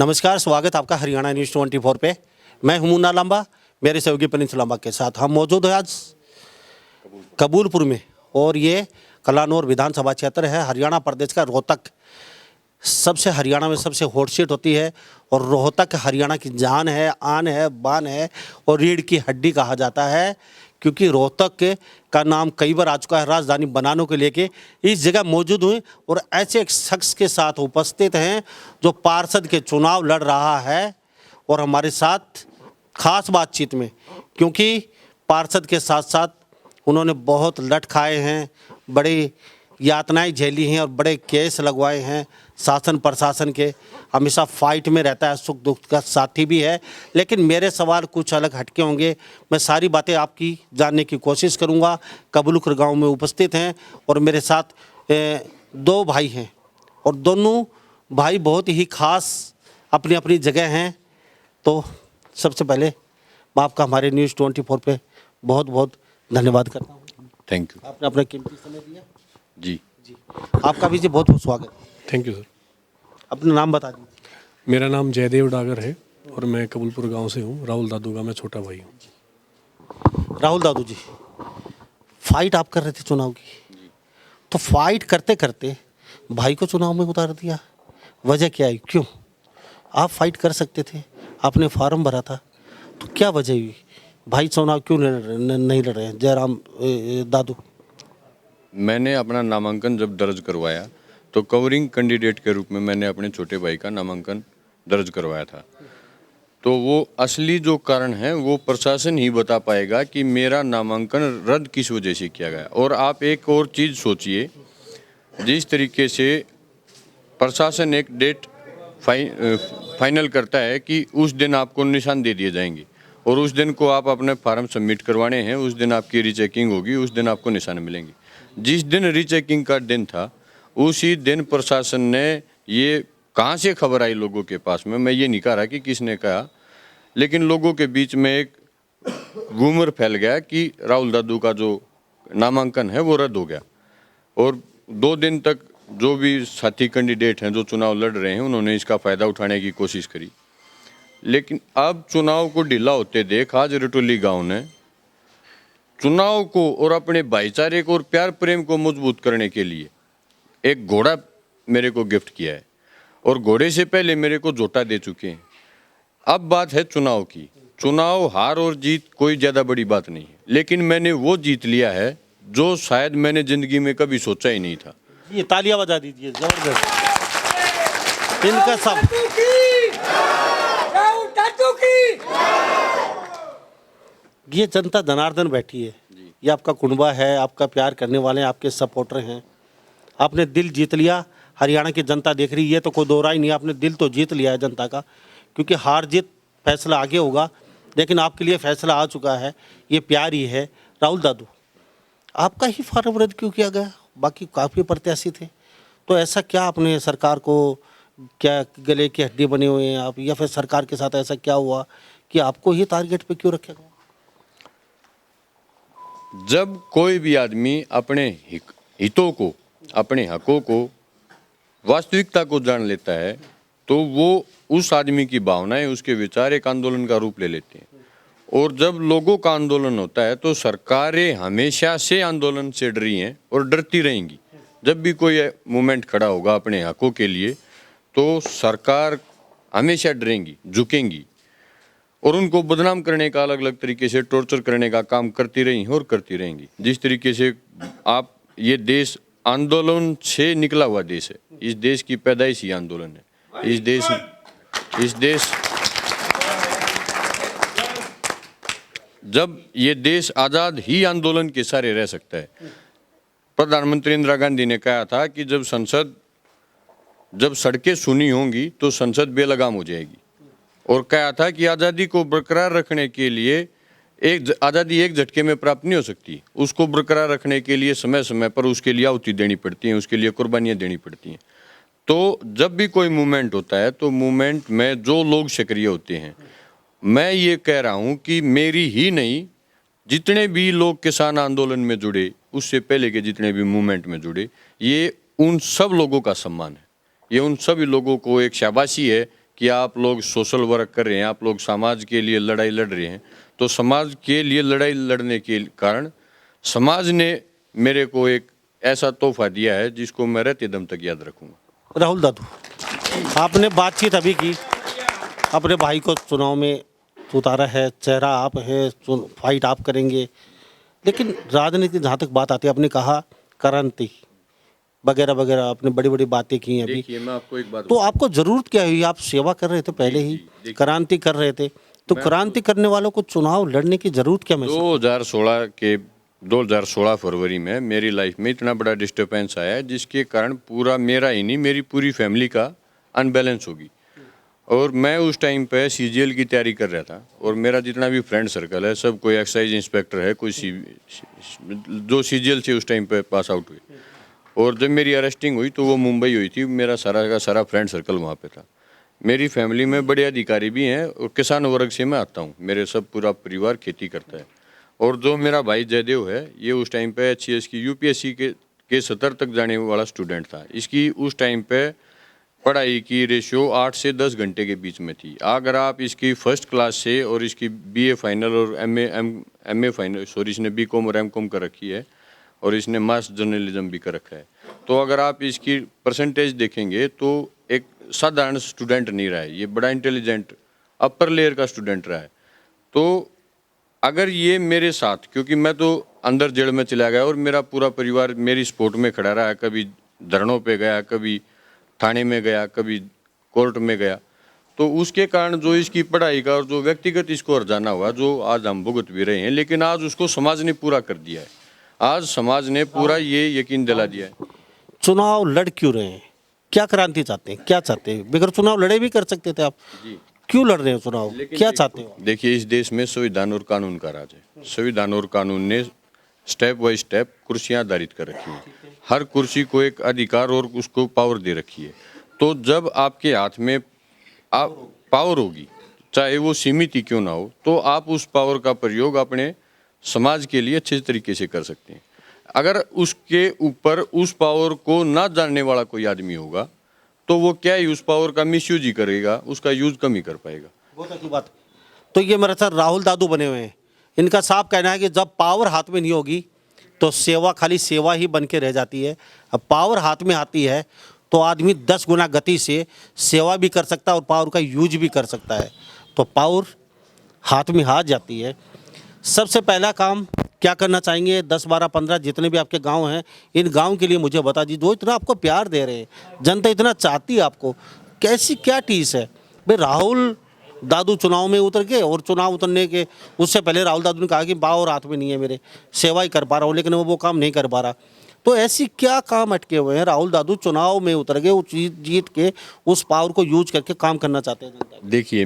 नमस्कार, स्वागत आपका हरियाणा न्यूज़ 24 पे। मैं हूं मुन्ना लांबा, मेरे सहयोगी प्रिंस लांबा के साथ हम मौजूद हैं आज कबूलपुर में। और ये कलानौर विधानसभा क्षेत्र है, हरियाणा प्रदेश का रोहतक। हरियाणा में सबसे हॉट सीट होती है और रोहतक हरियाणा की जान है, आन है, बान है और रीढ़ की हड्डी कहा जाता है, क्योंकि रोहतक का नाम कई बार आ चुका है राजधानी बनाने के लेके। इस जगह मौजूद हुए और ऐसे एक शख्स के साथ उपस्थित हैं जो पार्षद के चुनाव लड़ रहा है और हमारे साथ खास बातचीत में, क्योंकि पार्षद के साथ साथ उन्होंने बहुत लठ खाए हैं, बड़ी यातनाएं झेली हैं और बड़े केस लगवाए हैं शासन प्रशासन के। हमेशा फाइट में रहता है, सुख दुख का साथी भी है। लेकिन मेरे सवाल कुछ अलग हटके होंगे, मैं सारी बातें आपकी जानने की कोशिश करूंगा। कबूलपुर गांव में उपस्थित हैं और मेरे साथ दो भाई हैं और दोनों भाई बहुत ही खास अपनी अपनी जगह हैं। तो सबसे पहले मैं आपका हमारे न्यूज़ 24 पे बहुत बहुत धन्यवाद करता हूँ। Thank you. आपने अपना कीमती समय दिया। जी जी, आपका भी जी बहुत बहुत स्वागत। Thank you sir. अपना नाम बता दीजिए। मेरा नाम जयदेव डागर है और मैं कबूलपुर गांव से हूँ। राहुल दादू का मैं छोटा भाई हूँ। राहुल दादू जी, फाइट आप कर रहे थे चुनाव की, तो फाइट करते करते भाई को चुनाव में उतार दिया, वजह क्या है? क्यों? आप फाइट कर सकते थे, आपने फार्म भरा था, तो क्या वजह हुई? भाई चुनाव क्यों नहीं लड़ रहे हैं? जयराम दादू, मैंने अपना नामांकन जब दर्ज करवाया तो कवरिंग कैंडिडेट के रूप में मैंने अपने छोटे भाई का नामांकन दर्ज करवाया था। तो वो असली जो कारण है वो प्रशासन ही बता पाएगा कि मेरा नामांकन रद्द किस वजह से किया गया। और आप एक और चीज़ सोचिए, जिस तरीके से प्रशासन एक डेट फाइनल करता है कि उस दिन आपको निशान दे दिए जाएंगे और उस दिन को आप अपने फार्म सबमिट करवाने हैं, उस दिन आपकी रीचेकिंग होगी, उस दिन आपको निशान मिलेंगे। जिस दिन रीचेकिंग का दिन था उसी दिन प्रशासन ने, ये कहाँ से खबर आई लोगों के पास में, मैं ये नहीं कह रहा कि किसने कहा, लेकिन लोगों के बीच में एक रूमर फैल गया कि राहुल दादू का जो नामांकन है वो रद्द हो गया। और 2 दिन तक जो भी साथी कैंडिडेट हैं जो चुनाव लड़ रहे हैं उन्होंने इसका फ़ायदा उठाने की कोशिश करी। लेकिन अब चुनाव को ढीला होते देख आज रटोली गांव ने चुनाव को और अपने भाईचारे को और प्यार प्रेम को मजबूत करने के लिए एक घोड़ा मेरे को गिफ्ट किया है और घोड़े से पहले मेरे को जोटा दे चुके हैं। अब बात है चुनाव की। चुनाव हार और जीत कोई ज़्यादा बड़ी बात नहीं है, लेकिन मैंने वो जीत लिया है जो शायद मैंने ज़िंदगी में कभी सोचा ही नहीं था। ये तालियां बजा दीजिए जबरदस्त इनका सब। ये जनता जनार्दन बैठी है, ये आपका कुनबा है, आपका प्यार करने वाले हैं, आपके सपोर्टर हैं। आपने दिल जीत लिया, हरियाणा की जनता देख रही है, ये तो कोई दो राय नहीं, आपने दिल तो जीत लिया है जनता का। क्योंकि हार जीत फैसला आगे होगा, लेकिन आपके लिए फैसला आ चुका है, ये प्यार ही है। राहुल दादू, आपका ही फार्म रद्द क्यों किया गया? बाकी काफ़ी प्रत्याशी थे, तो ऐसा क्या आपने सरकार को, क्या गले की हड्डी बने हुए हैं आप, या फिर सरकार के साथ ऐसा क्या हुआ कि आपको ही टारगेट पे क्यों रखा गया? जब कोई भी आदमी अपने हितों को, अपने हकों को, वास्तविकता को जान लेता है तो वो उस आदमी की भावनाएं, उसके विचार एक आंदोलन का रूप ले लेते हैं। और जब लोगों का आंदोलन होता है तो सरकारें हमेशा से आंदोलन से डरी हैं और डरती रहेंगी। जब भी कोई मूवमेंट खड़ा होगा अपने हकों के लिए तो सरकार हमेशा डरेंगी, झुकेंगी और उनको बदनाम करने का, अलग अलग तरीके से टॉर्चर करने का काम करती रही और करती रहेंगी। जिस तरीके से आप, ये देश आंदोलन से निकला हुआ देश है, इस देश की पैदाइश ही आंदोलन है। इस देश जब ये देश आज़ाद ही आंदोलन के सहारे रह सकता है। प्रधानमंत्री इंदिरा गांधी ने कहा था कि जब सड़कें सुनी होंगी तो संसद बेलगाम हो जाएगी, और कहा था कि आज़ादी को बरकरार रखने के लिए आज़ादी एक झटके में प्राप्त नहीं हो सकती, उसको बरकरार रखने के लिए समय समय पर उसके लिए आहुति देनी पड़ती है, उसके लिए कुर्बानियाँ देनी पड़ती हैं। तो जब भी कोई मूवमेंट होता है तो मूवमेंट में जो लोग सक्रिय होते हैं, मैं ये कह रहा हूँ कि मेरी ही नहीं, जितने भी लोग किसान आंदोलन में जुड़े, उससे पहले के जितने भी मूवमेंट में जुड़े, ये उन सब लोगों का सम्मान है। ये उन सभी लोगों को एक शाबाशी है कि आप लोग सोशल वर्क कर रहे हैं, आप लोग समाज के लिए लड़ाई लड़ रहे हैं, तो समाज के लिए लड़ाई लड़ने के कारण समाज ने मेरे को एक ऐसा तोहफा दिया है जिसको मैं रहते दम तक याद रखूंगा। राहुल दादू, आपने बातचीत अभी की, अपने भाई को चुनाव में उतारा है, चेहरा आप है, फाइट आप करेंगे, लेकिन राजनीति जहाँ तक बात आती है, आपने कहा क्रांति वगैरह वगैरह, आपने बड़ी बड़ी बातें की हैं अभी। देखिए मैं आपको एक बात तो आपको जरूरत क्या हुई? आप सेवा कर रहे थे पहले ही, क्रांति कर रहे थे, तो क्रांति करने वालों को चुनाव लड़ने की जरूरत क्या महसूस? 2016 फरवरी में मेरी लाइफ में इतना बड़ा डिस्टर्बेंस आया है जिसके कारण पूरा मेरा ही नहीं, मेरी पूरी फैमिली का अनबैलेंस होगी। और मैं उस टाइम पे सीजीएल की तैयारी कर रहा था, और मेरा जितना भी फ्रेंड सर्कल है सब कोई एक्साइज इंस्पेक्टर है, कोई जो सीजीएल से उस टाइम पे पास आउट हुए। और जब मेरी अरेस्टिंग हुई तो वो मुंबई हुई थी, मेरा सारा का सारा फ्रेंड सर्कल वहाँ पे था। मेरी फैमिली में बड़े अधिकारी भी हैं और किसान वर्ग से मैं आता हूँ, मेरे सब पूरा परिवार खेती करता है। और जो मेरा भाई जयदेव है, ये उस टाइम पे HCS की UPSC के 70 तक जाने वाला स्टूडेंट था। इसकी उस टाइम पे पढ़ाई की रेशियो 8 से 10 घंटे के बीच में थी। अगर आप इसकी फर्स्ट क्लास से और इसकी BA फाइनल और MA फाइनल, सॉरी इसने BCom और MCom कर रखी है, और इसने मास जर्नलिज्म भी कर रखा है। तो अगर आप इसकी परसेंटेज देखेंगे तो एक साधारण स्टूडेंट नहीं रहा है, ये बड़ा इंटेलिजेंट अपर लेयर का स्टूडेंट रहा है। तो अगर ये मेरे साथ, क्योंकि मैं तो अंदर जेल में चला गया और मेरा पूरा परिवार मेरी सपोर्ट में खड़ा रहा, कभी धरनों पे गया, कभी थाने में गया, कभी कोर्ट में गया, तो उसके कारण जो इसकी पढ़ाई का और जो व्यक्तिगत इसको हर्जाना हुआ, जो आज हम भुगत भी रहे हैं, लेकिन आज उसको समाज ने पूरा कर दिया है। आज समाज ने पूरा ये यकीन दिला दिया है। चुनाव लड़ क्यों रहे हैं? क्या क्रांति चाहते हैं? क्या चाहते हैं? बगैर चुनाव लड़े भी कर सकते थे आप, क्यों लड़ रहे हो चुनाव? क्या चाहते हो? देखिए, इस देश में संविधान और कानून का राज है। संविधान और कानून ने स्टेप बाय स्टेप कुर्सियां धारित कर रखी हैं, हर कुर्सी को एक अधिकार और उसको पावर दे रखी है। तो जब आपके हाथ में पावर होगी, चाहे वो सीमित ही क्यों ना हो, तो आप उस पावर का प्रयोग अपने समाज के लिए अच्छे तरीके से कर सकते हैं। अगर उसके ऊपर उस पावर को ना जानने वाला कोई आदमी होगा तो वो क्या ही उस पावर का मिसयूज ही करेगा, उसका यूज कम ही कर पाएगा। बहुत अच्छी बात। तो ये मेरे साथ राहुल दादू बने हुए हैं, इनका साफ कहना है कि जब पावर हाथ में नहीं होगी तो सेवा खाली सेवा ही बन के रह जाती है। अब पावर हाथ में आती है तो आदमी 10 गुना गति से सेवा भी कर सकता है और पावर का यूज भी कर सकता है। तो पावर हाथ में आ जाती है। सबसे पहला काम क्या करना चाहेंगे? 10, 12, 15 जितने भी आपके गांव हैं, इन गांव के लिए मुझे बता दीजिए, जो इतना आपको प्यार दे रहे हैं, जनता इतना चाहती है आपको, कैसी क्या टीस है भाई? राहुल दादू चुनाव में उतर गए और चुनाव उतरने के उससे पहले राहुल दादू ने कहा कि पावर हाथ में नहीं है मेरे, सेवा ही कर पा रहा हूँ, लेकिन वो काम नहीं कर पा रहा। तो ऐसी क्या काम अटके हुए हैं? राहुल दादू चुनाव में उतर गए, वो जीत के उस पावर को यूज करके काम करना चाहते हैं जनता। देखिए,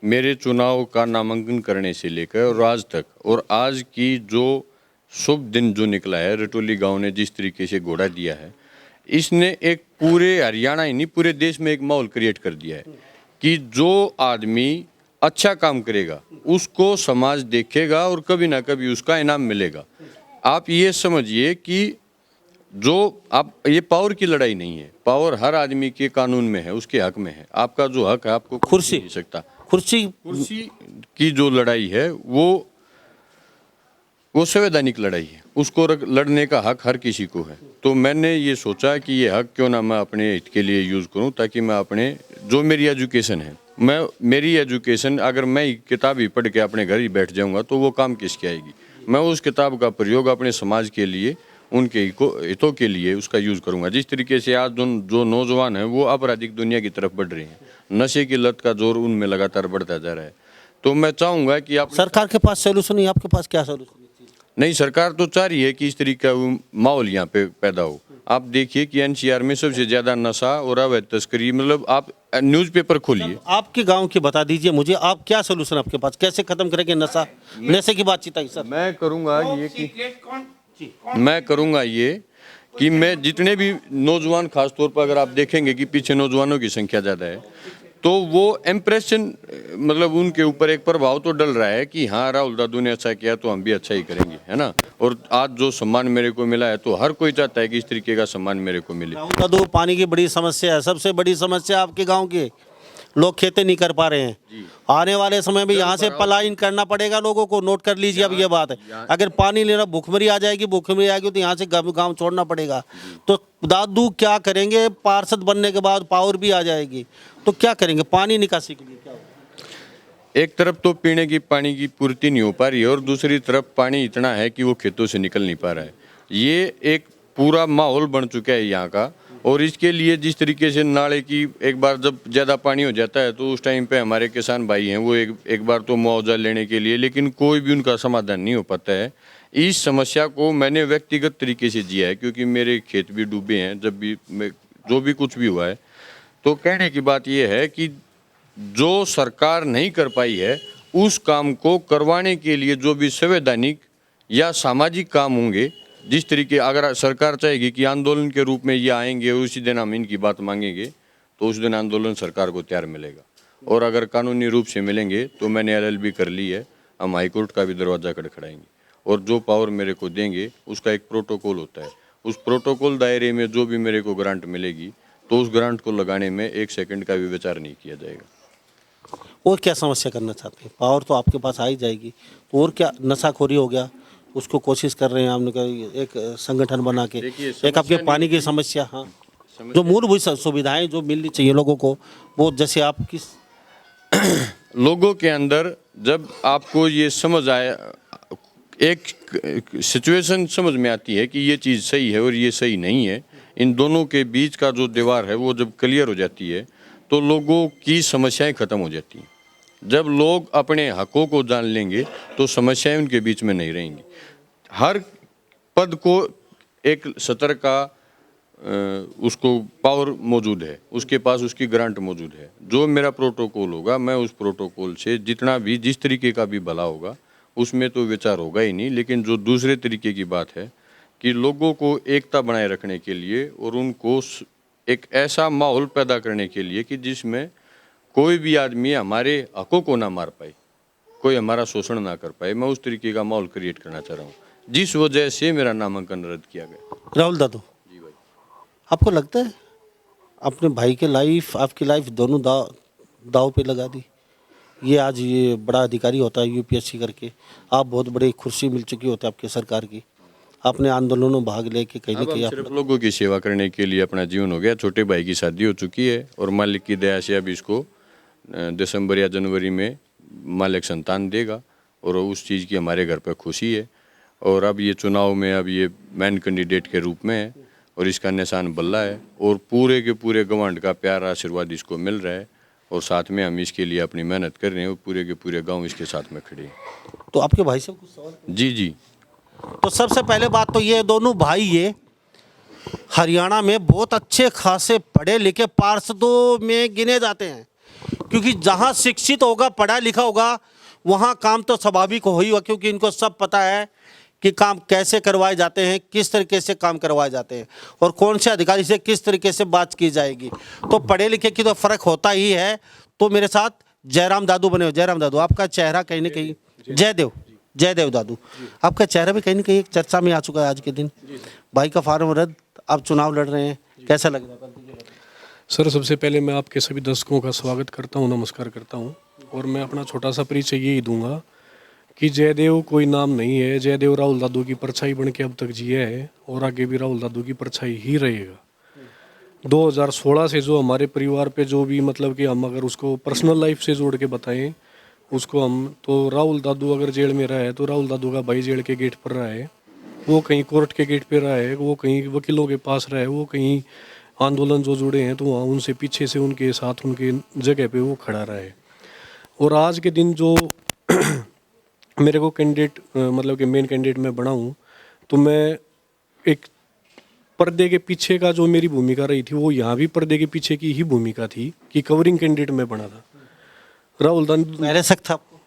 मेरे चुनाव का नामांकन करने से लेकर और आज तक, और आज की जो शुभ दिन जो निकला है, रटोली गांव ने जिस तरीके से घोड़ा दिया है, इसने एक पूरे हरियाणा ही नहीं पूरे देश में एक माहौल क्रिएट कर दिया है कि जो आदमी अच्छा काम करेगा उसको समाज देखेगा और कभी ना कभी उसका इनाम मिलेगा। आप ये समझिए कि जो आप, ये पावर की लड़ाई नहीं है, पावर हर आदमी के कानून में है, उसके हक में है। आपका जो हक है आपको कुर्सी नहीं सकता। कुर्सी की जो लड़ाई है वो संवैधानिक लड़ाई है, उसको लड़ने का हक हर किसी को है। तो मैंने ये सोचा कि ये हक क्यों ना मैं अपने हित के लिए यूज़ करूं, ताकि मैं अपने जो मेरी एजुकेशन है, मेरी एजुकेशन अगर मैं किताब ही पढ़ के अपने घर ही बैठ जाऊंगा तो वो काम किसकी आएगी? मैं उस किताब का प्रयोग अपने समाज के लिए, उनके हितों के लिए उसका यूज़ करूंगा। जिस तरीके से आज जो नौजवान हैं वो आपराधिक दुनिया की तरफ बढ़ रहे हैं, नशे की लत का जोर उनमें लगातार बढ़ता जा रहा है। तो मैं चाहूँगा कि आप, सरकार के पास सोल्यूशन नहीं, आपके पास क्या सोल्यूशन? नहीं, सरकार तो चाह रही है कि इस तरीके का माहौल यहाँ पे पैदा हो। आप देखिए कि NCR में सबसे ज़्यादा नशा और अवैध तस्करी, मतलब आप न्यूज़पेपर खोलिए। आपके गांव की बता दीजिए मुझे, आप क्या सोल्यूशन आपके पास, कैसे खत्म करेंगे नशे की बातचीत आई सर? मैं करूँगा ये कि मैं जितने भी नौजवान, खासतौर पर अगर आप देखेंगे कि पीछे नौजवानों की संख्या ज़्यादा है, तो वो इम्प्रेशन, मतलब उनके ऊपर एक प्रभाव तो डल रहा है कि हाँ राहुल दादू ने अच्छा किया तो हम भी अच्छा ही करेंगे, है ना। और आज जो सम्मान मेरे को मिला है तो हर कोई चाहता है कि इस तरीके का सम्मान मेरे को मिले। राहुल दादू, पानी की बड़ी समस्या है, सबसे बड़ी समस्या आपके गांव की। लोग खेती नहीं कर पा रहे हैं। आने वाले समय में यहाँ से पलायन करना पड़ेगा लोगों को, नोट कर लीजिए अब ये बात है। अगर पानी लेना भूखमरी आ जाएगी, भूखमरी आएगी तो यहाँ से गांव छोड़ना पड़ेगा। तो दादू क्या करेंगे? पार्षद बनने के बाद पावर भी आ जाएगी तो क्या करेंगे पानी निकासी के लिए? क्या होगा? एक तरफ तो पीने की पानी की पूर्ति नहीं हो पा रही है और दूसरी तरफ पानी इतना है कि वो खेतों से निकल नहीं पा रहा है। ये एक पूरा माहौल बन चुका है यहाँ का। और इसके लिए जिस तरीके से नाले की एक बार जब ज़्यादा पानी हो जाता है तो उस टाइम पे हमारे किसान भाई हैं वो एक बार तो मुआवजा लेने के लिए, लेकिन कोई भी उनका समाधान नहीं हो पाता है। इस समस्या को मैंने व्यक्तिगत तरीके से जिया है क्योंकि मेरे खेत भी डूबे हैं जब भी जो भी कुछ भी हुआ है। तो कहने की बात यह है कि जो सरकार नहीं कर पाई है उस काम को करवाने के लिए जो भी संवैधानिक या सामाजिक काम होंगे, जिस तरीके अगर सरकार चाहेगी कि आंदोलन के रूप में ये आएंगे और उसी दिन हम इनकी बात मांगेंगे तो उस दिन आंदोलन सरकार को तैयार मिलेगा। और अगर कानूनी रूप से मिलेंगे तो मैंने LLB कर ली है, हम हाईकोर्ट का भी दरवाज़ा खड़खड़ाएंगे और जो पावर मेरे को देंगे उसका एक प्रोटोकॉल होता है। उस प्रोटोकॉल दायरे में जो भी मेरे को ग्रांट मिलेगी तो उस ग्रांट को लगाने में 1 सेकंड का भी विचार नहीं किया जाएगा। और क्या समस्या करना चाहते हैं? पावर तो आपके पास आ ही जाएगी तो और क्या? नशाखोरी हो गया, उसको कोशिश कर रहे हैं आपने कहा एक संगठन बना के। एक आपके पानी की समस्या, हाँ, जो मूलभूत सुविधाएं जो मिलनी चाहिए लोगों को, वो जैसे आप किस लोगों के अंदर जब आपको ये समझ आया, एक सिचुएशन समझ में आती है कि ये चीज़ सही है और ये सही नहीं है, इन दोनों के बीच का जो दीवार है वो जब क्लियर हो जाती है तो लोगों की समस्याएं खत्म हो जाती हैं। जब लोग अपने हकों को जान लेंगे तो समस्याएं उनके बीच में नहीं रहेंगी। हर पद को एक सतर का उसको पावर मौजूद है, उसके पास उसकी ग्रांट मौजूद है। जो मेरा प्रोटोकॉल होगा मैं उस प्रोटोकॉल से जितना भी जिस तरीके का भी भला होगा उसमें तो विचार होगा ही नहीं। लेकिन जो दूसरे तरीके की बात है कि लोगों को एकता बनाए रखने के लिए और उनको एक ऐसा माहौल पैदा करने के लिए कि जिसमें कोई भी आदमी हमारे हकों को ना मार पाए, कोई हमारा शोषण ना कर पाए, मैं उस तरीके का माहौल क्रिएट करना चाह रहा हूँ, जिस वजह से मेरा नामांकन रद्द किया गया। राहुल दादू जी भाई, आपको लगता है अपने भाई के लाइफ आपकी लाइफ दोनों दाव पे लगा दी? ये आज ये बड़ा अधिकारी होता है UPSC करके, आप बहुत बड़ी खुर्सी मिल चुकी होती है आपकी सरकार की, आपने आंदोलनों में भाग लेके कहीं ना कहीं सिर्फ लोगों की सेवा करने के लिए अपना जीवन हो गया। छोटे भाई की शादी हो चुकी है और मालिक की दया से अब इसको दिसंबर या जनवरी में मालिक संतान देगा और उस चीज़ की हमारे घर पर खुशी है। और अब ये चुनाव में अब ये मैन कैंडिडेट के रूप में है और इसका निशान बल्ला है और पूरे के पूरे गवांड का प्यार आशीर्वाद इसको मिल रहा है और साथ में हम इसके लिए अपनी मेहनत कर रहे हैं और पूरे के पूरे गाँव इसके साथ में खड़े हैं। तो आपके भाई से कुछ सवाल? जी। तो सबसे पहले बात तो ये दोनों भाई ये हरियाणा में बहुत अच्छे खासे पढ़े लिखे पार्षदों में गिने जाते हैं, क्योंकि जहां शिक्षित होगा पढ़ा लिखा होगा वहां काम तो स्वाभाविक हो ही होगा, क्योंकि इनको सब पता है कि काम कैसे करवाए जाते हैं, किस तरीके से काम करवाए जाते हैं और कौन से अधिकारी से किस तरीके से बात की जाएगी। तो पढ़े लिखे की तो फर्क होता ही है। तो मेरे साथ जयराम दादू बने हो। जयराम दादू, आपका चेहरा कहीं ना कहीं, जयदेव दादू, आपका चेहरा भी कहीं ना कहीं एक चर्चा में आ चुका है आज के दिन। भाई का फार्म रद्द, आप चुनाव लड़ रहे हैं, कैसा लग रहा है? सर, सबसे पहले मैं आपके सभी दर्शकों का स्वागत करता हूं, नमस्कार करता हूं और मैं अपना छोटा सा परिचय यही दूंगा कि जयदेव कोई नाम नहीं है। जयदेव राहुल दादू की परछाई बन के अब तक जिया है और आगे भी राहुल दादू की परछाई ही रहेगा। 2016 से जो हमारे परिवार पे जो भी मतलब कि हम अगर उसको पर्सनल लाइफ से जोड़ के बताएं उसको हम, तो राहुल दादू अगर जेल में रहा है तो राहुल दादू का भाई जेल के गेट पर रहा है, वो कहीं कोर्ट के गेट पे रहा है, वो कहीं वकीलों के पास रहा है, वो कहीं आंदोलन जो जुड़े हैं तो वहाँ उनसे पीछे से उनके साथ उनके जगह पे वो खड़ा रहा है। और आज के दिन जो मेरे को कैंडिडेट मतलब कि मेन कैंडिडेट मैं बना हूँ, तो मैं एक पर्दे के पीछे का जो मेरी भूमिका रही थी वो यहाँ भी पर्दे के पीछे की ही भूमिका थी कि कवरिंग कैंडिडेट मैं बना था। राहुल दादू मेरे शक था आपको?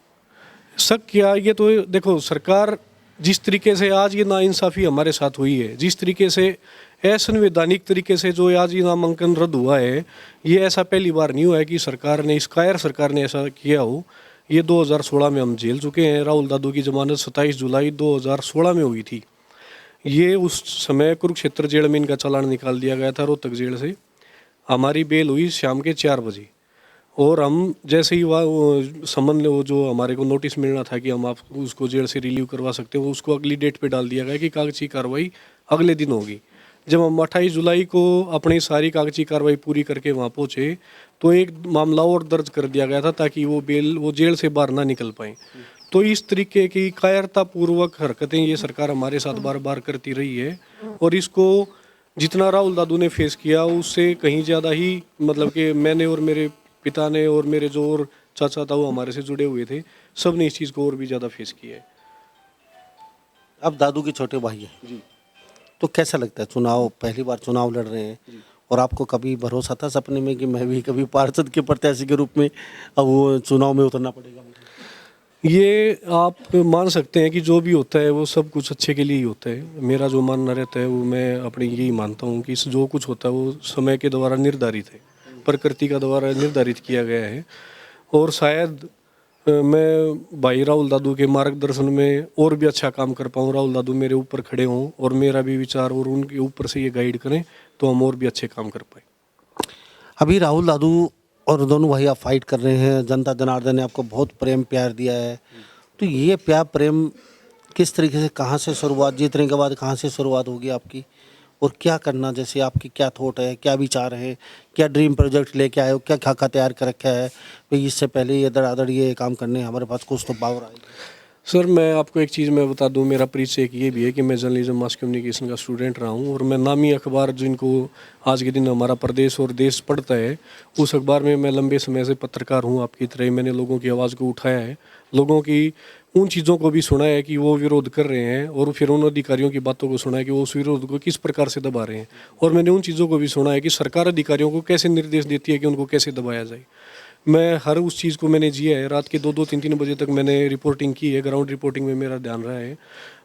शक क्या, ये तो देखो सरकार जिस तरीके से आज ये नाइंसाफ़ी हमारे साथ हुई है, जिस तरीके से असंवैधानिक तरीके से जो आज ये नामांकन रद्द हुआ है, ये ऐसा पहली बार नहीं हुआ है कि सरकार ने, इस कायर सरकार ने ऐसा किया हो। ये 2016 में हम झेल चुके हैं। राहुल दादू की जमानत 27 जुलाई 2016 में हुई थी। ये उस समय कुरुक्षेत्र जेल में इनका चालान निकाल दिया गया था रोहतक जेल से। हमारी बेल हुई शाम के 4 बजे और हम जैसे ही वो संबंध वो जो हमारे को नोटिस मिलना था कि हम आप उसको जेल से रिलीव करवा सकते हो, उसको अगली डेट पे डाल दिया गया कि कागजी कार्रवाई अगले दिन होगी। जब हम 28 जुलाई को अपनी सारी कागजी कार्रवाई पूरी करके वहाँ पहुँचे तो एक मामला और दर्ज कर दिया गया था ताकि वो जेल से बाहर ना निकल पाए। तो इस तरीके की कायरतापूर्वक हरकतें ये सरकार हमारे साथ बार बार करती रही है और इसको जितना राहुल दादू ने फेस किया उससे कहीं ज़्यादा ही, मतलब कि मैंने और मेरे पिता ने और मेरे जो और चाचा ताऊ हमारे से जुड़े हुए थे, सब ने इस चीज़ को और भी ज़्यादा फेस किया है। अब दादू के छोटे भाई हैं जी, तो कैसा लगता है चुनाव, पहली बार चुनाव लड़ रहे हैं और आपको कभी भरोसा था सपने में कि मैं भी कभी पार्षद के प्रत्याशी के रूप में अब वो चुनाव में उतरना पड़ेगा मुझे? ये आप मान सकते हैं कि जो भी होता है वो सब कुछ अच्छे के लिए ही होता है। मेरा जो मानना रहता है वो मैं अपनी यही मानता हूँ कि जो कुछ होता है वो समय के द्वारा निर्धारित है, प्रकृति का द्वारा निर्धारित किया गया है। और शायद मैं भाई राहुल दादू के मार्गदर्शन में और भी अच्छा काम कर पाऊँ, राहुल दादू मेरे ऊपर खड़े हों और मेरा भी विचार और उनके ऊपर से ये गाइड करें तो हम और भी अच्छे काम कर पाएँ। अभी राहुल दादू और दोनों भाई आप फाइट कर रहे हैं, जनता जनार्दन ने आपको बहुत प्रेम प्यार दिया है, तो ये प्यार प्रेम किस तरीके से, कहाँ से शुरुआत, जीतने के बाद कहाँ से शुरुआत होगी आपकी और क्या करना, जैसे आपकी क्या थॉट है, क्या विचार है, क्या ड्रीम प्रोजेक्ट लेके आए हो, क्या खाका तैयार कर रखा है भाई इससे पहले ये दड़ादड़ ये काम करने हमारे पास कुछ तो पावर आएगी? सर मैं आपको एक चीज़ मैं बता दूं, मेरा परिचय एक ये भी है कि मैं जर्नलिज्म मास कम्युनिकेशन का स्टूडेंट रहा हूं और मैं नामी अखबार जिनको आज के दिन हमारा प्रदेश और देश पढ़ता है उस अखबार में मैं लंबे समय से पत्रकार हूं। आपकी तरह मैंने लोगों की आवाज़ को उठाया है, लोगों की उन चीज़ों को भी सुना है कि वो विरोध कर रहे हैं और फिर उन अधिकारियों की बातों को सुना है कि वो उस विरोध को किस प्रकार से दबा रहे हैं, और मैंने उन चीज़ों को भी सुना है कि सरकार अधिकारियों को कैसे निर्देश देती है कि उनको कैसे दबाया जाए। मैं हर उस चीज़ को मैंने जिया है। रात के 2-2 3-3 बजे तक मैंने रिपोर्टिंग की है, ग्राउंड रिपोर्टिंग में मेरा ध्यान रहा है।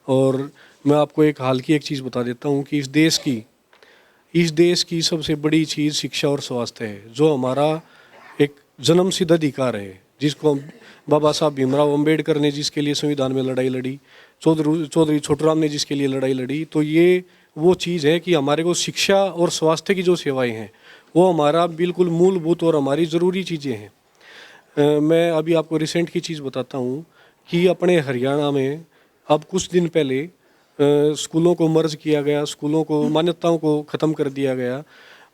और मैं आपको एक हाल की एक चीज़ बता देता हूँ कि इस देश की सबसे बड़ी चीज़ शिक्षा और स्वास्थ्य है, जो हमारा एक जन्मसिद्ध अधिकार है, जिसको बाबा साहब भीमराव अंबेडकर ने जिसके लिए संविधान में लड़ाई लड़ी, चौधरी छोटूराम ने जिसके लिए लड़ाई लड़ी, तो ये वो चीज़ है कि हमारे को शिक्षा और स्वास्थ्य की जो सेवाएं हैं वो हमारा बिल्कुल मूलभूत और हमारी ज़रूरी चीज़ें हैं। मैं अभी आपको रिसेंट की चीज़ बताता हूँ कि अपने हरियाणा में अब कुछ दिन पहले स्कूलों को मर्ज किया गया, स्कूलों को मान्यताओं को ख़त्म कर दिया गया,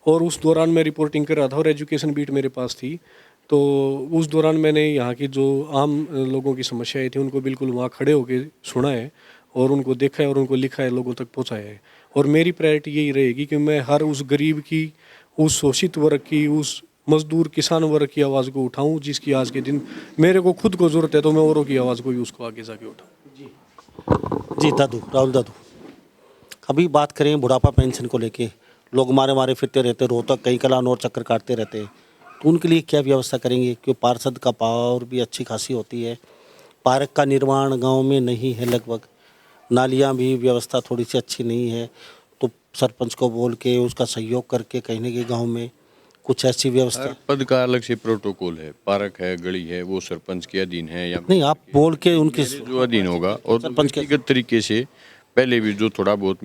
और उस दौरान मैं रिपोर्टिंग कर रहा था और एजुकेशन बीट मेरे पास थी। तो उस दौरान मैंने यहाँ की जो आम लोगों की समस्याएं थी उनको बिल्कुल वहाँ खड़े होकर सुना है और उनको देखा है और उनको लिखा है, लोगों तक पहुँचाया है। और मेरी प्रायोरिटी यही रहेगी कि मैं हर उस गरीब की, उस शोषित वर्ग की, उस मजदूर किसान वर्ग की आवाज़ को उठाऊं जिसकी आज के दिन मेरे को खुद को ज़रूरत है, तो मैं औरों की आवाज़ को भी उसको आगे जाके उठाऊं। जी दादू, राहुल दादू, अभी बात करें बुढ़ापा पेंशन को लेके, लोग मारे मारे फिरते रहते, रोहतक कई कलान और चक्कर काटते रहते हैं, तो उनके लिए क्या व्यवस्था करेंगे? क्योंकि पार्षद का पावर भी अच्छी खासी होती है, पार्क का निर्माण गांव में नहीं है लगभग, नालियां भी व्यवस्था थोड़ी सी अच्छी नहीं है, तो सरपंच को बोल के उसका सहयोग करके कहीं ना कहीं गाँव में कुछ ऐसी व्यवस्था। हर पद का अलग से प्रोटोकॉल है, पार्क है, गली है, वो सरपंच के अधीन है या नहीं, आप बोल के उनके जो अधीन होगा। और सरपंच के व्यक्तिगत तरीके से पहले भी जो थोड़ा बहुत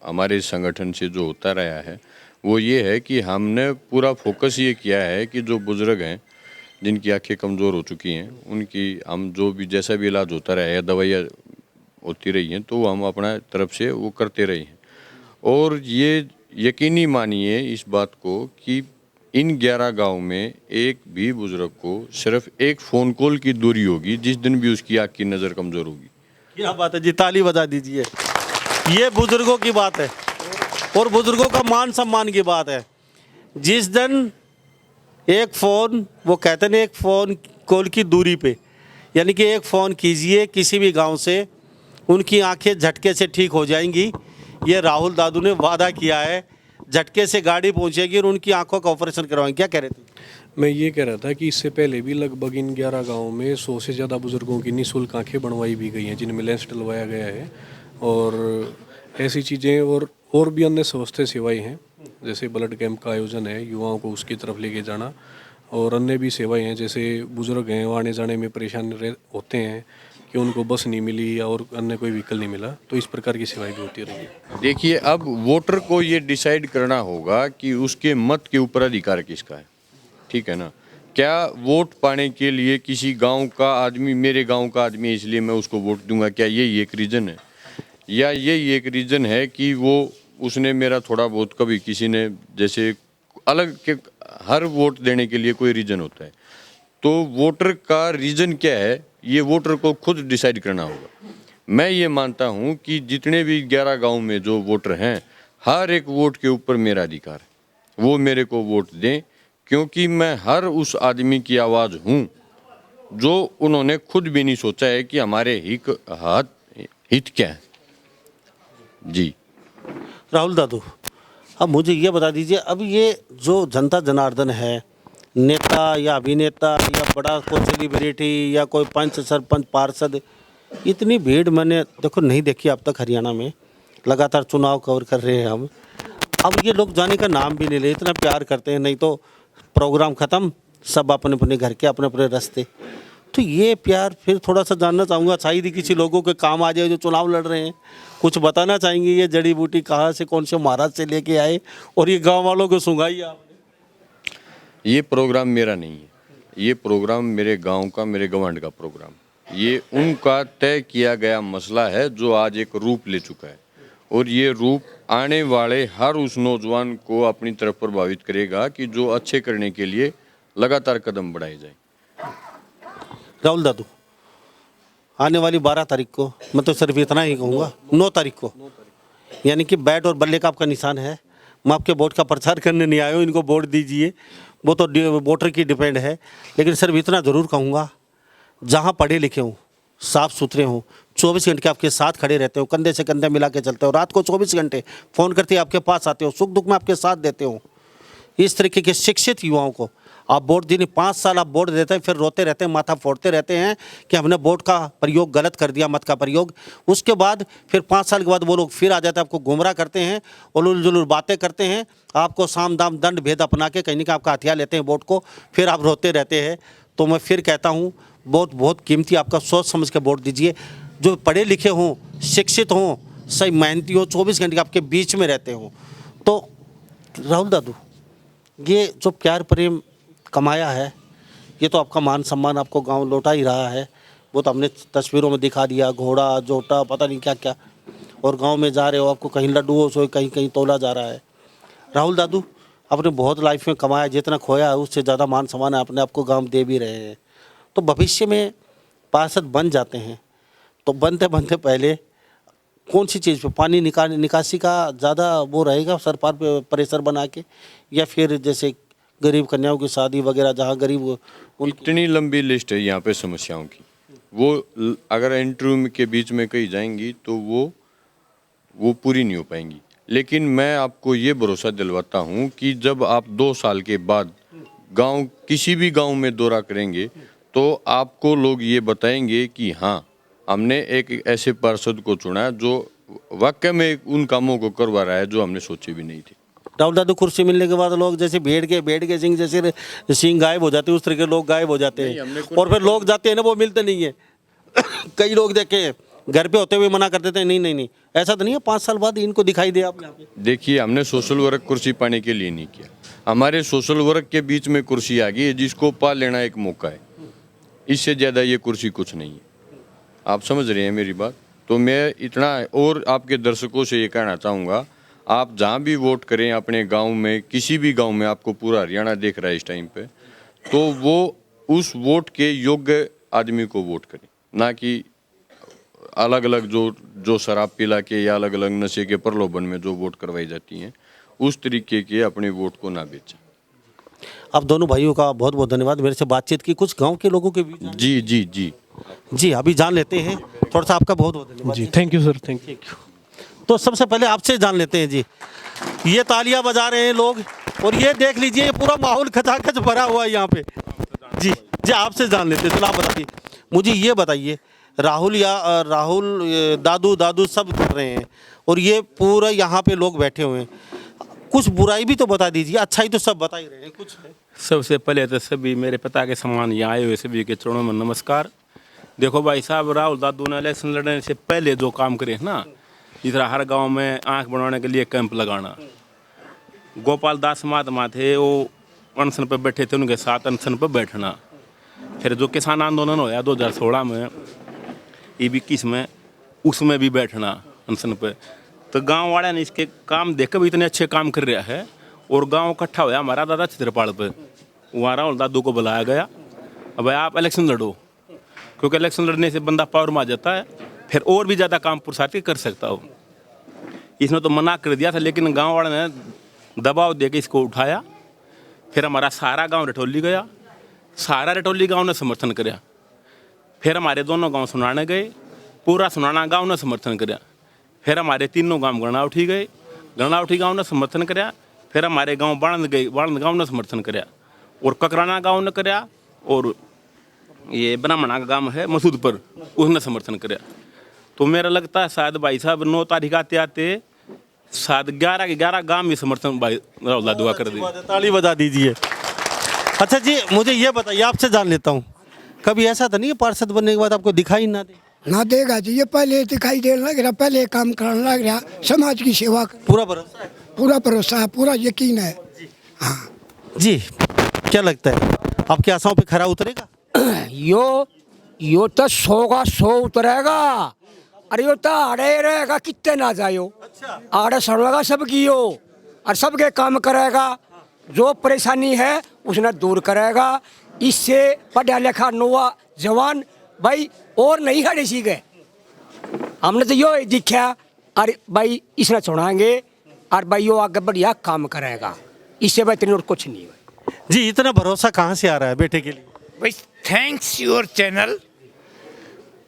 हमारे संगठन से जो होता रहा है वो ये है कि हमने पूरा फोकस ये किया है कि जो बुजुर्ग हैं जिनकी आंखें कमज़ोर हो चुकी हैं उनकी हम जो भी जैसा भी इलाज होता रहा है, दवाइयाँ होती रही हैं, तो हम अपना तरफ से वो करते रहे हैं। और ये यकीनी मानिए इस बात को कि इन 11 गांव में एक भी बुजुर्ग को सिर्फ एक फ़ोन कॉल की दूरी होगी जिस दिन भी उसकी आँख की नज़र कमज़ोर होगी। क्या बात है जी, ताली बजा दीजिए। ये बुजुर्गों की बात है और बुजुर्गों का मान सम्मान की बात है। जिस दिन एक फ़ोन, वो कहते हैं एक फ़ोन कॉल की दूरी पे, यानी कि एक फ़ोन कीजिए किसी भी गांव से, उनकी आंखें झटके से ठीक हो जाएंगी। ये राहुल दादू ने वादा किया है, झटके से गाड़ी पहुंचेगी और उनकी आंखों का ऑपरेशन करवाएंगे। क्या कह रहे थे? मैं ये कह रहा था कि इससे पहले भी लगभग इन 11 गाँव में 100 से ज़्यादा बुजुर्गों की निःशुल्क आँखें बनवाई भी गई हैं जिनमें लेंस डलवाया गया है। और ऐसी चीज़ें और भी अन्य स्वास्थ्य सेवाएं हैं, जैसे ब्लड कैंप का आयोजन है, युवाओं को उसकी तरफ लेके जाना, और अन्य भी सेवाएं हैं, जैसे बुजुर्ग हैं वो आने जाने में परेशान होते हैं कि उनको बस नहीं मिली या और अन्य कोई व्हीकल नहीं मिला, तो इस प्रकार की सेवाएं भी होती रही। देखिए, अब वोटर को ये डिसाइड करना होगा कि उसके मत के ऊपर अधिकार किसका है, ठीक है ना। क्या वोट पाने के लिए किसी गांव का आदमी, मेरे गांव का आदमी है इसलिए मैं उसको वोट दूंगा, क्या यही एक रीज़न है? या यही एक रीज़न है कि वो उसने मेरा थोड़ा बहुत, कभी किसी ने जैसे अलग के, हर वोट देने के लिए कोई रीज़न होता है, तो वोटर का रीज़न क्या है ये वोटर को खुद डिसाइड करना होगा। मैं ये मानता हूँ कि जितने भी 11 गांव में जो वोटर हैं, हर एक वोट के ऊपर मेरा अधिकार है, वो मेरे को वोट दें, क्योंकि मैं हर उस आदमी की आवाज़ हूँ जो उन्होंने खुद भी नहीं सोचा है कि हमारे हित क्या है। जी राहुल दादू, अब मुझे ये बता दीजिए, अब ये जो जनता जनार्दन है, नेता या अभिनेता या बड़ा कोई सेलिब्रिटी या कोई पंच सरपंच पार्षद, इतनी भीड़ मैंने देखो नहीं देखी अब तक हरियाणा में। लगातार चुनाव कवर कर रहे हैं हम, अब ये लोग जाने का नाम भी नहीं ले, इतना प्यार करते हैं, नहीं तो प्रोग्राम ख़त्म, सब अपने अपने घर के अपने अपने रास्ते। तो ये प्यार फिर थोड़ा सा जानना चाहूँगा, शायद ही किसी लोगों के काम आ जाए जो चुनाव लड़ रहे हैं। कुछ बताना चाहेंगे ये जड़ी बूटी कहाँ से, कौन से महाराज से लेके आए और ये गांव वालों को सुंघाई आपने? ये प्रोग्राम मेरा नहीं है, ये प्रोग्राम मेरे गांव का, मेरे गवांड का प्रोग्राम, ये उनका तय किया गया मसला है जो आज एक रूप ले चुका है, और ये रूप आने वाले हर उस नौजवान को अपनी तरफ प्रभावित करेगा कि जो अच्छे करने के लिए लगातार कदम बढ़ाए जाए। राहुल दादू, आने वाली 12 तारीख को, मैं तो सिर्फ इतना ही कहूँगा, 9 तारीख को, यानी कि बैट और बल्ले का आपका निशान है। मैं आपके वोट का प्रचार करने नहीं आया हूँ, इनको वोट दीजिए, वो तो वोटर की डिपेंड है। लेकिन सिर्फ इतना ज़रूर कहूँगा, जहाँ पढ़े लिखे हों, साफ़ सुथरे हों, 24 घंटे आपके साथ खड़े रहते हो, कंधे से कंधे मिला के चलते हो, रात को 24 घंटे फ़ोन करते आपके पास आते हो, सुख दुख में आपके साथ देते हो, इस तरीके के शिक्षित युवाओं को आप वोट दीजिए। 5 साल आप वोट देते हैं, फिर रोते रहते हैं, माथा फोड़ते रहते हैं कि हमने वोट का प्रयोग गलत कर दिया, मत का प्रयोग। उसके बाद फिर 5 साल के बाद वो लोग फिर आ जाते हैं, आपको गुमराह करते हैं, उलूल जुलूल बातें करते हैं, आपको साम दाम दंड भेद अपना के कहीं ना कहीं आपका हथियार लेते हैं वोट को, फिर आप रोते रहते हैं। तो मैं फिर कहता हूँ, बहुत बहुत कीमती आपका सोच समझ के वोट दीजिए। जो पढ़े लिखे हों, शिक्षित हों, सही मेहनती हो, 24 घंटे आपके बीच में रहते हों। तो राहुल दादू, ये जो प्यार प्रेम कमाया है, ये तो आपका मान सम्मान आपको गांव लौटा ही रहा है। वो तो हमने तस्वीरों में दिखा दिया, घोड़ा जोटा पता नहीं क्या क्या, और गांव में जा रहे हो, आपको कहीं लड्डुओं से कहीं कहीं तोला जा रहा है। राहुल दादू, आपने बहुत लाइफ में कमाया, जितना खोया है उससे ज़्यादा मान सम्मान अपने आपको गाँव दे भी रहे हैं। तो भविष्य में पार्षद बन जाते हैं, तो बनते बनते पहले कौन सी चीज़ पे, पानी निकासी का ज़्यादा वो रहेगा सरकार पे प्रेशर बना के, या फिर जैसे गरीब कन्याओं की शादी वगैरह, जहाँ गरीब इतनी लंबी लिस्ट है यहाँ पे समस्याओं की, वो अगर इंटरव्यू के बीच में कही जाएंगी तो वो पूरी नहीं हो पाएंगी। लेकिन मैं आपको ये भरोसा दिलवाता हूँ कि जब आप 2 साल के बाद गांव, किसी भी गांव में दौरा करेंगे तो आपको लोग ये बताएंगे कि हाँ, हमने एक ऐसे पार्षद को चुना जो वाकई में उन कामों को करवा रहा है जो हमने सोचे भी नहीं थे। राहुल दादू, कुर्सी मिलने के बाद लोग जैसे भेड़ के सिंह जैसे सिंह गायब हो जाते हैं, उस तरह के लोग गायब हो जाते हैं, और फिर लोग जाते हैं ना, वो मिलते नहीं है। कई लोग देखे घर पे होते हुए मना कर देते हैं, नहीं, ऐसा तो नहीं है 5 साल बाद इनको दिखाई दे आप यहाँ पे। देखिए, हमने सोशल वर्क कुर्सी पाने के लिए नहीं किया, हमारे सोशल वर्क के बीच में कुर्सी आ गई है जिसको पा लेना एक मौका है, इससे ज़्यादा ये कुर्सी कुछ नहीं है। आप समझ रहे हैं मेरी बात? तो मैं इतना और आपके दर्शकों से ये कहना चाहूँगा, आप जहाँ भी वोट करें अपने गांव में, किसी भी गांव में, आपको पूरा हरियाणा देख रहा है इस टाइम पे, तो वो उस वोट के योग्य आदमी को वोट करें, ना कि अलग अलग जो शराब पिला के या अलग अलग नशे के प्रलोभन में जो वोट करवाई जाती हैं, उस तरीके के अपने वोट को ना बेचें। आप दोनों भाइयों का बहुत बहुत धन्यवाद, मेरे से बातचीत की, कुछ गाँव के लोगों के बीच। जी, अभी जान लेते हैं, थोड़ा सा आपका बहुत बहुत धन्यवाद जी। Thank you sir, thank you. तो सबसे पहले आपसे जान लेते हैं जी, ये तालियां बजा रहे हैं लोग, और ये देख लीजिए ये पूरा माहौल खचाखच भरा हुआ है यहाँ पे। जी, आपसे जान लेते हैं, चलो आप बताइए मुझे, ये बताइए, राहुल दादू सब कर रहे हैं, और ये पूरा यहाँ पे लोग बैठे हुए हैं, कुछ बुराई भी तो बता दीजिए, अच्छाई तो सब बता ही रहे हैं, कुछ है? सबसे पहले तो सभी मेरे पिता के समान यहाँ आए हुए सभी के चरणों में नमस्कार। देखो भाई साहब, राहुल दादू ने इलेक्शन लड़ने से पहले जो काम करे ना, इस तरह हर गांव में आंख बनवाने के लिए कैंप लगाना, गोपाल दास महात्मा थे, वो अनशन पर बैठे थे उनके साथ अनशन पर बैठना। फिर जो किसान आंदोलन होया 2016 में, E21 में, उसमें भी बैठना अनशन पर। तो गांव वाले ने इसके काम देख भी इतने अच्छे काम कर रहा है और गांव इकट्ठा होया हमारा दादा चित्रपाल पर। वहाँ राहुल दादू को बुलाया गया, अब आप इलेक्शन लड़ो, क्योंकि इलेक्शन लड़ने से बंदा पावर में आ जाता है, फिर और भी ज़्यादा काम पुरुषार्थी कर सकता हो। इसने तो मना कर दिया था, लेकिन गांव वाले ने दबाव दे के इसको उठाया। फिर हमारा सारा गांव रटौली गया, सारा रटौली गांव ने समर्थन किया। फिर हमारे दोनों गांव सुनाने गए, पूरा सुनाना गांव ने समर्थन किया। फिर हमारे तीनों गांव गणाउठी गए, गणाउठी गांव ने समर्थन किया। फिर हमारे गांव बाणंद गए, बाणंद गांव ने समर्थन किया। और ककराना गांव ने किया, और ये ब्राह्मणा का गांव है मसूदपुर, उसने समर्थन किया। तो मेरा लगता है शायद भाई साहब 9 तारीख आते आते शायद 11 के 11 गांव में समर्थन भाई राहुल दादू का कर दिया। ताली बजा दीजिए। अच्छा जी, मुझे ये बताइए, आपसे जान लेता हूँ, कभी ऐसा तो नहीं है पार्षद बनने के बाद आपको दिखाई ना दे? ना देगा जी, ये पहले दिखाई देने लग रहा, पहले काम करने लग रहा, समाज की सेवा पूरा भरोसा है? पूरा भरोसा है, पूरा यकीन है। हाँ जी, क्या लगता है आपकी आशाओं पे खरा उतरेगा? यो तो 100 का 100 उतरेगा। अरे यो तो आड़े रहेगा, कितने ना जायो। आड़े सड़ेगा सबकी यो, और सबके काम करेगा। जो परेशानी है उसने दूर करेगा। इससे पढ़ा लिखा नौवा जवान भाई और नहीं हटे सीखे। हमने तो यो दिखा, अरे भाई इसने छोड़ाएंगे, और भाई यो आगे बढ़िया काम करेगा। इससे बेहतरीन और कुछ नहीं है। जी, इतना भरोसा कहाँ से आ रहा है बेटे के लिए? भाई थैंक्स योर चैनल,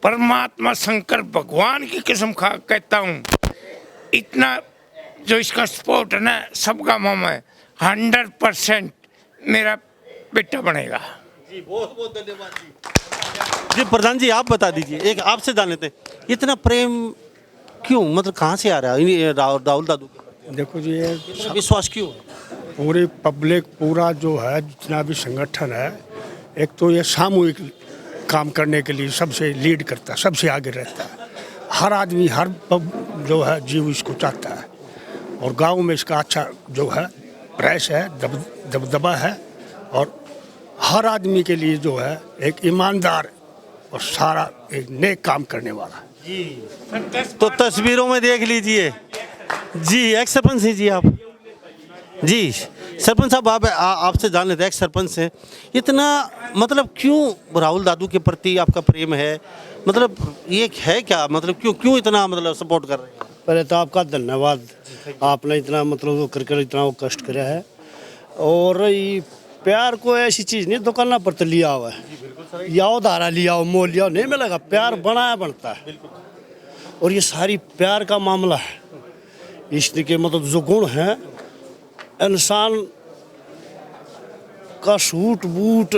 परमात्मा शंकर भगवान की कसम खा कहता हूँ, इतना जो इसका सपोर्ट है ना सबका मामा है, 100% मेरा बेटा बनेगा। जी, बहुत बहुत धन्यवाद जी। जी प्रधान जी, आप बता दीजिए, एक आपसे जान लेते हैं, इतना प्रेम क्यों, मतलब कहाँ से आ रहा है राहुल दादू के? देखो जी, ये इतना विश्वास क्यों? पूरी पब्लिक, पूरा जो है जितना भी संगठन है, एक तो ये सामूहिक काम करने के लिए सबसे लीड करता है, सबसे आगे रहता है। हर आदमी, हर जो है जीव इसको चाहता है, और गांव में इसका अच्छा जो है प्रेस है, दबदबा है, और हर आदमी के लिए जो है एक ईमानदार और सारा एक नेक काम करने वाला। जी, तो तस्वीरों में देख लीजिए जी, एक्स सरपंच हैं जी आप। जी सरपंच साहब, आपसे जान लेते हैं, एक्स सरपंच हैं, इतना मतलब क्यों राहुल दादू के प्रति आपका प्रेम है, मतलब ये है क्या, मतलब क्यों इतना मतलब सपोर्ट कर रहे हैं? पहले तो आपका धन्यवाद, आपने इतना मतलब वो कर इतना वो कष्ट किया है। और ये प्यार को ऐसी चीज़ नहीं दुकाना पर तो लिया हुआ है, या उधारा लिया हो, मोल लिया हो, नहीं मिलेगा। प्यार बनाया बनता है, और ये सारी प्यार का मामला है। इसके मतलब जो गुण हैं, इंसान का सूट बूट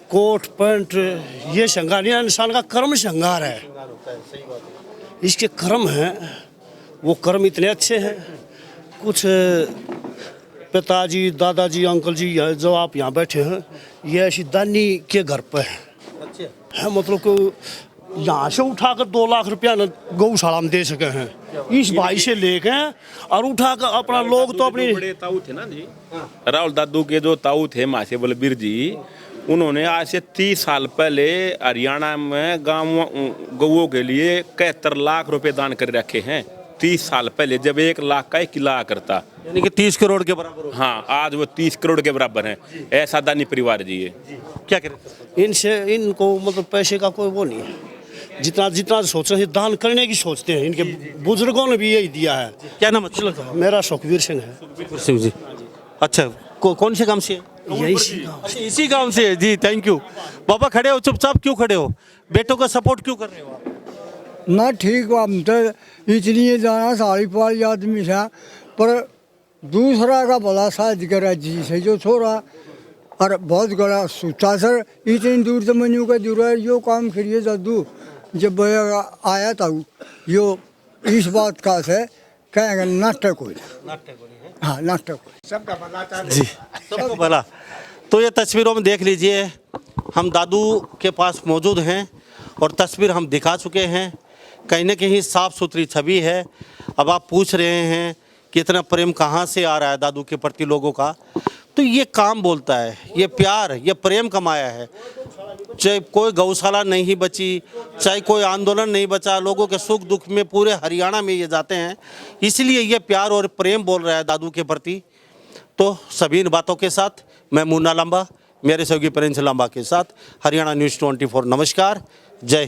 कोट पैंट ये श्रृंगार नहीं, इंसान का कर्म श्रृंगार है। इसके कर्म हैं, वो कर्म इतने अच्छे हैं। कुछ पिताजी, दादाजी, अंकल जी जो आप यहाँ बैठे हैं, ये ऐसी दानी के घर पे है, मतलब को यहाँ से उठाकर 2 लाख रुपया गौशाला में दे सके हैं, इस भाई से लेके, और उठाकर अपना लोग तो अपनी बड़े ताऊ थे ना जी, राहुल दादू के जो ताऊ थे मासे बलबीर जी, उन्होंने आज से 30 साल पहले हरियाणा में गाँव गौओं के लिए 71 लाख रुपए दान कर रखे हैं। 30 साल पहले, जब 1 लाख का एक किला करता, यानी कि 30 करोड़ के बराबर। हाँ, आज वो 30 करोड़ के बराबर हैं। ऐसा दानी परिवार जी है। क्या करें इनसे, इनको मतलब पैसे का कोई वो नहीं है। जितना सोचते हैं दान करने की सोचते हैं। इनके बुजुर्गों ने भी यही दिया है। क्या नाम है? मेरा सुखवीर सिंह है। सिंह जी, अच्छा, कौन से गांव से है? अच्छा, इसी गांव से है जी, थैंक यू। बाबा खड़े हो, चुपचाप क्यों खड़े हो? बेटों का सपोर्ट क्यों कर रहे हो आप? ना ठीक, हम तो इतनी जाना सारी पाली आदमी था, पर दूसरा का भला शायद करा जी से जो छोड़ा, और बहुत गड़ा सोचा सर, इतनी दूर से मनु का दूर है, यो काम करिए दादू। जब आया था यो इस बात का से कहेंगे नाटक हो, हाँ नाटक हो, सबका भला जी, सबका भला। तो ये तस्वीरों में देख लीजिए, हम दादू के पास मौजूद हैं और तस्वीर हम दिखा चुके हैं। कहीं ना कहीं साफ़ सुथरी छवि है। अब आप पूछ रहे हैं कि इतना प्रेम कहाँ से आ रहा है दादू के प्रति लोगों का, तो ये काम बोलता है, ये प्यार, ये प्रेम कमाया है। चाहे कोई गौशाला नहीं बची, चाहे कोई आंदोलन नहीं बचा, लोगों के सुख दुख में पूरे हरियाणा में ये जाते हैं, इसलिए ये प्यार और प्रेम बोल रहा है दादू के प्रति। तो सभी इन बातों के साथ मैं मुन्ना लांबा मेरे सहयोगी प्रिंस लांबा के साथ हरियाणा न्यूज़ 24 नमस्कार, जय